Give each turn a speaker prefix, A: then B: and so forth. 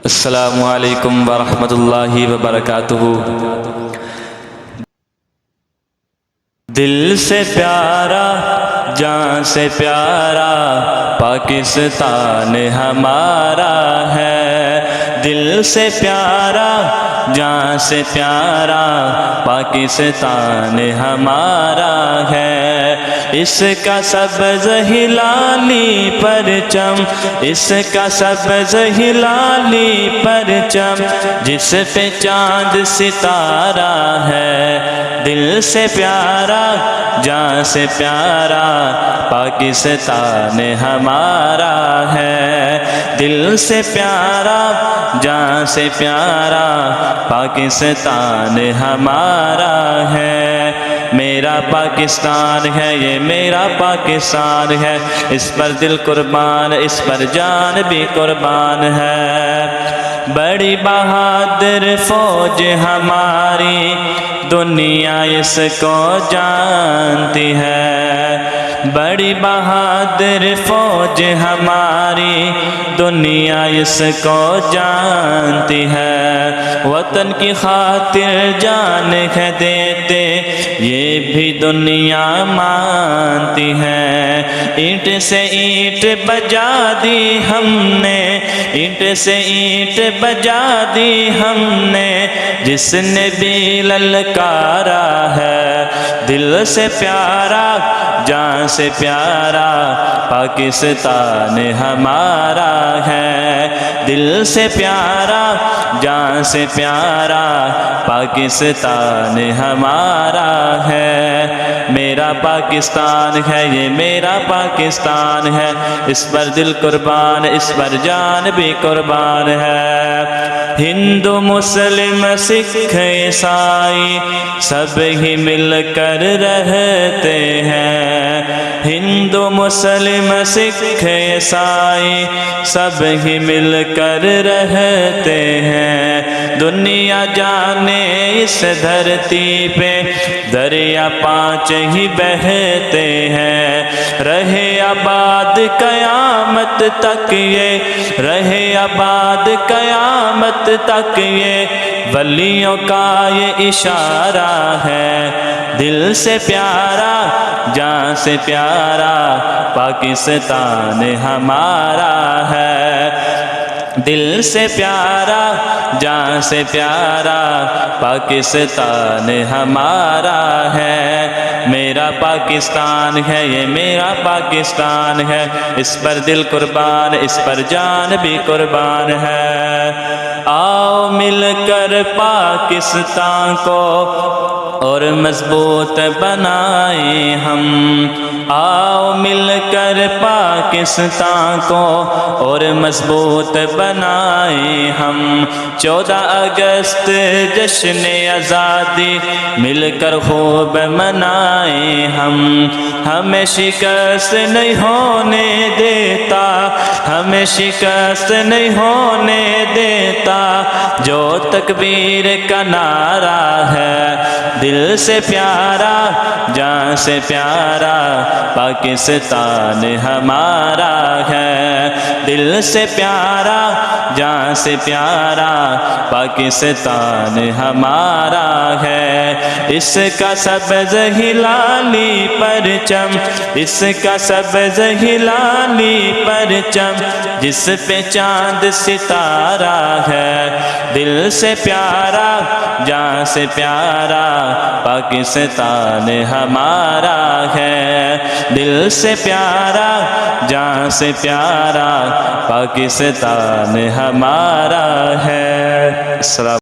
A: السلام علیکم ورحمۃ اللہ وبرکاتہ۔ دل سے پیارا جان سے پیارا پاکستان ہمارا ہے، دل سے پیارا جان سے پیارا پاکستان ہمارا ہے۔ اس کا سبز ہلالی پرچم، اس کا سبز ہلالی پرچم، جس پہ چاند ستارہ ہے، دل سے پیارا جان سے پیارا پاکستان ہمارا ہے، دل سے پیارا جان سے پیارا پاکستان ہمارا ہے۔ میرا پاکستان ہے، یہ میرا پاکستان ہے، اس پر دل قربان، اس پر جان بھی قربان ہے۔ بڑی بہادر فوج ہماری، دنیا اس کو جانتی ہے، بڑی بہادر فوج ہماری، دنیا اس کو جانتی ہے۔ وطن کی خاطر جان ہے دیتے، یہ بھی دنیا مانتی ہے۔ اینٹ سے اینٹ بجا دی ہم نے، اینٹ سے اینٹ بجا دی ہم نے، جس نے بھی للکارا ہے، دل سے پیارا جان سے پیارا پاکستان ہمارا ہے، دل سے پیارا جان سے پیارا پاکستان ہمارا ہے۔ میرا پاکستان ہے، یہ میرا پاکستان ہے، اس پر دل قربان، اس پر جان بھی قربان ہے۔ ہندو مسلم سکھ عیسائی سب ہی مل کر رہتے ہیں، ہندو مسلم سکھ عیسائی سب ہی مل کر رہتے ہیں۔ دنیا جانے اس دھرتی پہ دریا 5 ہی بہتے ہیں، رہے آباد قیامت تک یہ، رہے آباد قیامت تک یہ، ولیوں کا یہ اشارہ ہے، دل سے پیارا جان سے پیارا پاکستان ہمارا ہے، دل سے پیارا جان سے پیارا پاکستان ہمارا ہے۔ میرا پاکستان ہے، یہ میرا پاکستان ہے، اس پر دل قربان، اس پر جان بھی قربان ہے۔ آؤ مل کر پاکستان کو اور مضبوط بنائیں ہم، آؤ مل کر پاکستان کو اور مضبوط بنائیں ہم۔ 14 اگست جشن آزادی مل کر خوب منائیں ہم، ہمیں شکست نہیں ہونے دیتا، ہمیں شکست نہیں ہونے دیتا، جو تکبیر کا نعرہ ہے، دل سے پیارا جان سے پیارا پاکستان ہمارا ہے، دل سے پیارا جان سے پیارا پاکستان ہمارا ہے۔ اس کا سبز ہلالی پرچم، اس کا سبز ہلالی پرچم، جس پہ چاند ستارہ ہے، دل سے پیارا جان سے پیارا پاکستان ہمارا ہے، دل سے پیارا جان سے پیارا پاکستان ہمارا ہے۔ السلام